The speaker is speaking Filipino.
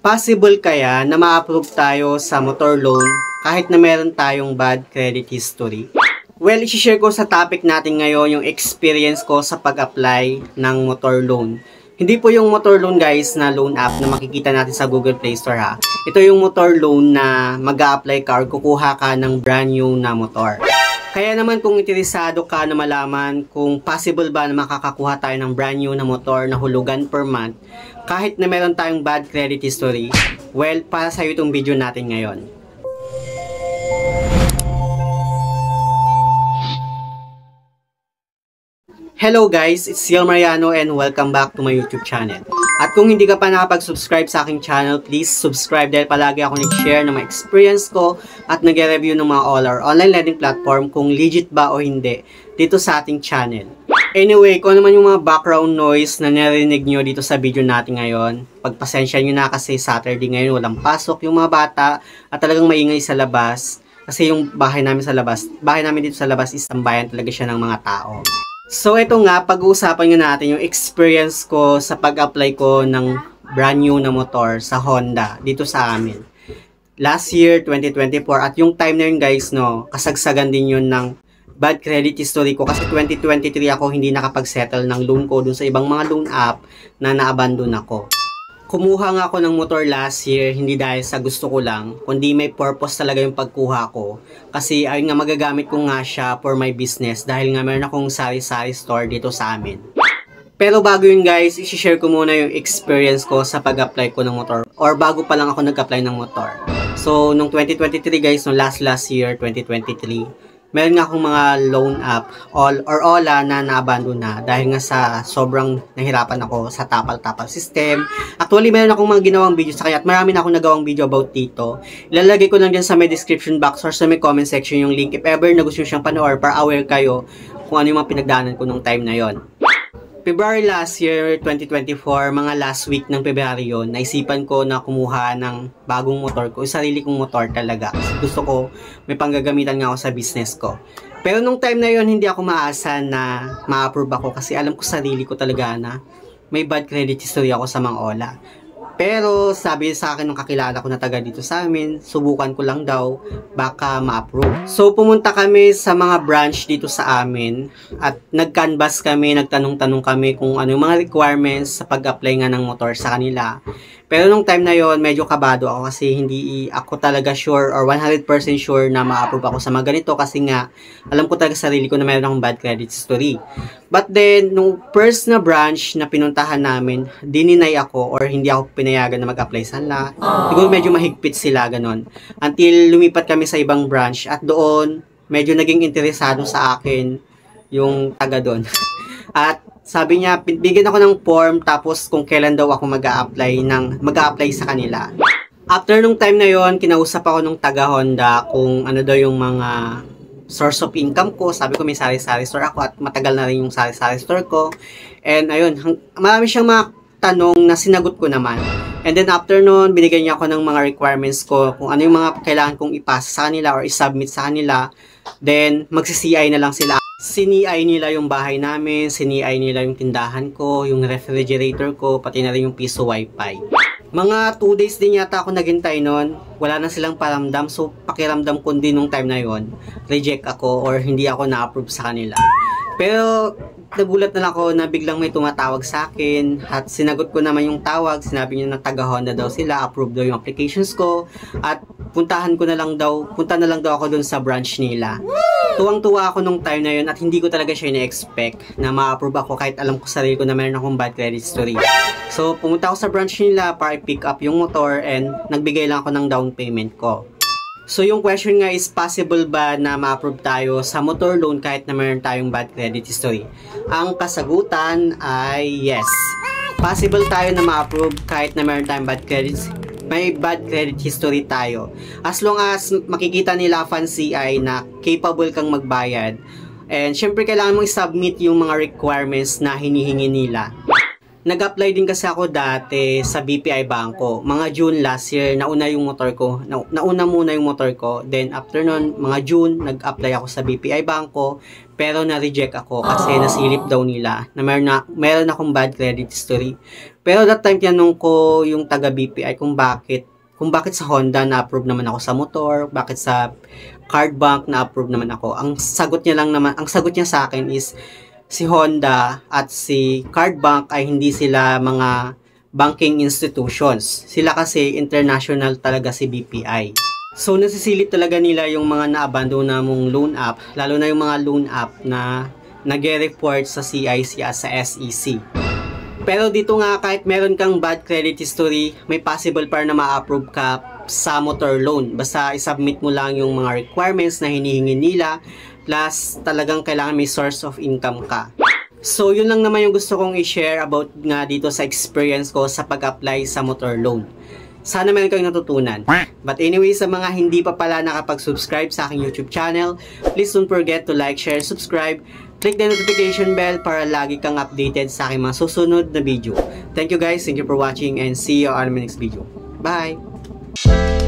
Possible kaya na ma-approve tayo sa motor loan kahit na meron tayong bad credit history? Well, i-share ko sa topic natin ngayon yung experience ko sa pag-apply ng motor loan. Hindi po yung motor loan guys na loan app na makikita natin sa Google Play Store ha. Ito yung motor loan na mag-a-apply ka or kukuha ka ng brand new na motor. Kaya naman kung interesado ka na malaman kung possible ba na makakakuha tayo ng brand new na motor na hulugan per month kahit na meron tayong bad credit history, well, para sa itong video natin ngayon. Hello guys, it's Ciel Mariano and welcome back to my YouTube channel. At kung hindi ka pa nakapag-subscribe sa aking channel, please subscribe dahil palagi ako nag-share ng mga experience ko at nag-review ng mga all or online lending platform kung legit ba o hindi dito sa ating channel. Anyway, kung ano man yung mga background noise na narinig nyo dito sa video natin ngayon, pagpasensya nyo na kasi Saturday ngayon, walang pasok yung mga bata at talagang maingay sa labas. Kasi yung bahay namin dito sa labas is tambayan talaga siya ng mga tao. So ito nga, pag-uusapan nga natin yung experience ko sa pag-apply ko ng brand new na motor sa Honda dito sa amin. Last year, 2024, at yung time na yun guys, no, kasagsagan din yun ng bad credit history ko kasi 2023 ako hindi nakapag-settle ng loan ko dun sa ibang mga loan app na na-abandon ako. Kumuha nga ako ng motor last year, hindi dahil sa gusto ko lang, kundi may purpose talaga yung pagkuha ko. Kasi ayun nga, magagamit ko nga siya for my business dahil nga meron akong sari-sari store dito sa amin. Pero bago yun guys, i-share ko muna yung experience ko sa pag-apply ko ng motor or bago pa lang ako nag-apply ng motor. So, nung 2023 guys, no last year, 2023, meron nga akong mga loan app Ola na na-abandon na dahil nga sa sobrang nahirapan ako sa tapal-tapal system. Actually, meron akong mga ginawang video sa kanya at marami na akong nagawang video about dito. Ilalagay ko lang dyan sa may description box or sa may comment section yung link if ever na gusto nyo siyang panoorin para aware kayo kung ano yung mga pinagdaanan ko nung time na yon. February last year, 2024, mga last week ng February yon, naisipan ko na kumuha ng bagong motor ko, sarili kong motor talaga. Gusto ko, may panggagamitan nga ako sa business ko. Pero nung time na yon, hindi ako maasa na ma-approve ako kasi alam ko sarili ko talaga na may bad credit history ako sa mga Ola. Pero sabi sa akin ng kakilala ko na taga dito sa amin, subukan ko lang daw, baka ma-approve. So pumunta kami sa mga branch dito sa amin at nag-canvas kami, nagtanong-tanong kami kung ano yung mga requirements sa pag-apply nga ng motor sa kanila. Pero nung time na yon, medyo kabado ako kasi hindi ako talaga sure or 100% sure na ma-approve ako sa mga ganito kasi nga alam ko talaga sarili ko na mayroon akong bad credit history. But then, nung first na branch na pinuntahan namin, dininay ako or hindi ako pinayagan na mag-apply sana. Siguro medyo mahigpit sila, ganon. Until lumipat kami sa ibang branch at doon, medyo naging interesado sa akin yung taga doon. At sabi niya, bigyan ako ng form tapos kung kailan daw ako mag-a-apply sa kanila. After nung time na yon, kinausap ako nung taga Honda kung ano daw yung mga source of income ko. Sabi ko may sari-sari store ako at matagal na rin yung sari-sari store ko. And ayun, marami siyang mga tanong na sinagot ko naman. And then after nun, binigyan niya ako ng mga requirements ko kung ano yung mga kailangan kong ipasa sa kanila or isubmit sa kanila. Then magsi-CI na lang sila. Sini-I nila yung bahay namin, sini-I nila yung tindahan ko, yung refrigerator ko, pati na rin yung piso wifi. Mga 2 days din yata ako naghintay nun. Wala na silang paramdam. So, pakiramdam ko din nung time na yon, reject ako or hindi ako na-approve sa kanila. Pero, nagulat na lang ako na biglang may tumatawag sa akin at sinagot ko naman yung tawag. Sinabi niya na taga Honda daw sila, approve daw yung applications ko at punta na lang daw ako dun sa branch nila. Tuwang-tuwa ako nung time na yun at hindi ko talaga siya ina-expect na ma-approve ako kahit alam ko sarili ko na meron akong bad credit history. So, pumunta ako sa branch nila para i-pick up yung motor and nagbigay lang ako ng down payment ko. So, yung question nga is possible ba na ma-approve tayo sa motor loan kahit na meron tayong bad credit history? Ang kasagutan ay yes. Possible tayo na ma-approve kahit na meron tayong may bad credit history tayo. As long as makikita nila fan CI na capable kang magbayad. And syempre kailangan mong i-submit yung mga requirements na hinihingi nila. Nag-apply din kasi ako dati sa BPI Bangko. Mga June last year, nauna muna yung motor ko. Then after nun, mga June, nag-apply ako sa BPI Bangko. Pero na-reject ako kasi nasilip daw nila na meron akong bad credit history. Pero that time tinanong ko yung taga BPI kung bakit sa Honda na-approve naman ako sa motor, bakit sa card bank na-approve naman ako. Ang sagot niya sa akin is si Honda at si card bank ay hindi sila mga banking institutions. Sila kasi international talaga si BPI. So nasisilip talaga nila yung mga na-abandona mong loan app, lalo na yung mga loan app na nag-report sa CIC at sa SEC. Pero dito nga, kahit meron kang bad credit history, may possible pa na ma-approve ka sa motor loan. Basta isubmit mo lang yung mga requirements na hinihingi nila, plus talagang kailangan may source of income ka. So yun lang naman yung gusto kong i-share about nga dito sa experience ko sa pag-apply sa motor loan. Sana meron kang natutunan. But anyway, sa mga hindi pa pala nakapag-subscribe sa aking YouTube channel, please don't forget to like, share, subscribe. Click the notification bell para lagi kang updated sa aking mga susunod na video. Thank you guys, thank you for watching, and see you on my next video. Bye!